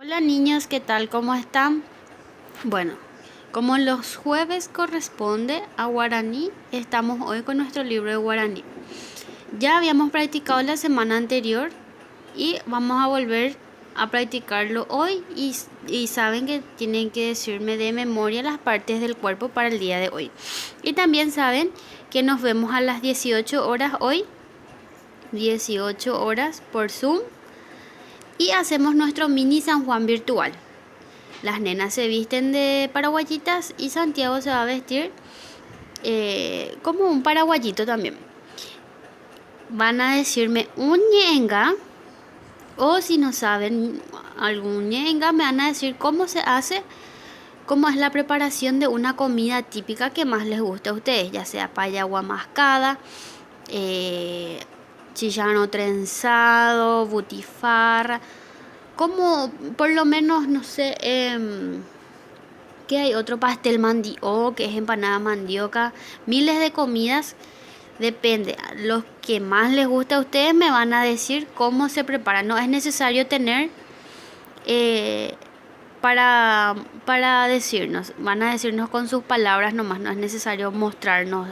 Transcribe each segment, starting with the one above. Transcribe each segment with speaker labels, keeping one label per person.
Speaker 1: Hola niños, ¿qué tal? ¿Cómo están? Bueno, como los jueves corresponde a guaraní, estamos hoy con nuestro libro de guaraní. Ya habíamos practicado la semana anterior y vamos a volver a practicarlo hoy y saben que tienen que decirme de memoria las partes del cuerpo para el día de hoy. Y también saben que nos vemos a las 18 horas hoy, 18 horas por Zoom, y hacemos nuestro mini San Juan virtual. Las nenas se visten de paraguayitas y Santiago se va a vestir como un paraguayito también. Van a decirme un ñenga, o si no saben algún ñenga, me van a decir cómo se hace, cómo es la preparación de una comida típica que más les gusta a ustedes, ya sea payagua mascada, chillano trenzado, butifarra, como por lo menos, no sé, que hay otro pastel mandioca, que es empanada mandioca, miles de comidas, depende. Los que más les gusta a ustedes me van a decir cómo se prepara. No es necesario tener eh, para decirnos, van a decirnos con sus palabras nomás, no es necesario mostrarnos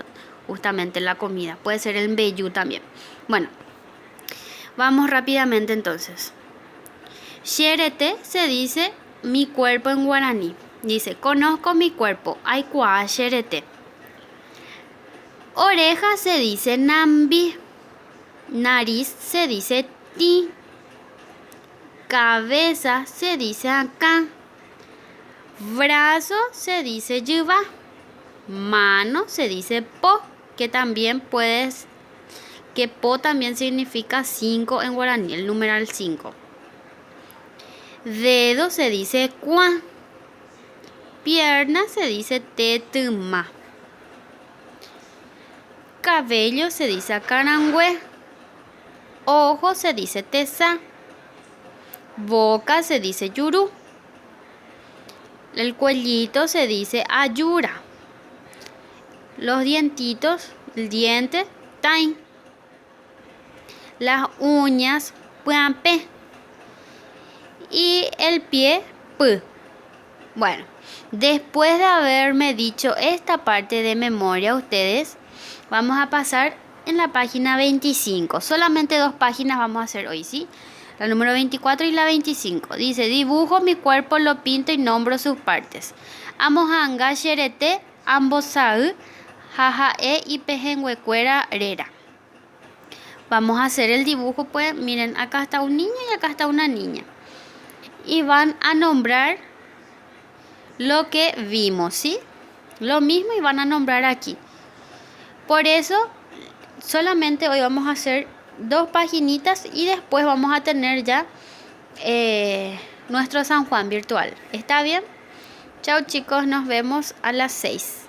Speaker 1: justamente la comida. Puede ser el mbejú también. Bueno, vamos rápidamente entonces. Xerete se dice mi cuerpo en guaraní. Dice, conozco mi cuerpo. Aikua xerete. Oreja se dice nambi. Nariz se dice ti. Cabeza se dice acá. Brazo se dice yuva. Mano se dice po, que también puedes, que po también significa 5 en guaraní, el numeral 5. Dedo se dice cua. Pierna se dice tetuma. Cabello se dice carangüe. Ojo se dice tesa. Boca se dice yuru. El cuellito se dice ayura. Los dientitos, el diente, tain. Las uñas, puampe. Y el pie, pu. Bueno, después de haberme dicho esta parte de memoria a ustedes, vamos a pasar en la página 25. Solamente 2 páginas vamos a hacer hoy, ¿sí? La número 24 y la 25. Dice, dibujo mi cuerpo, lo pinto y nombro sus partes. Amohanga, xerete, ambosau, jajae y pejenhuecuera rera. Vamos a hacer el dibujo, pues, miren, acá está un niño y acá está una niña. Y van a nombrar lo que vimos, ¿sí? Lo mismo y van a nombrar aquí. Por eso, solamente hoy vamos a hacer 2 paginitas y después vamos a tener ya nuestro San Juan virtual. ¿Está bien? Chao chicos, nos vemos a las 6.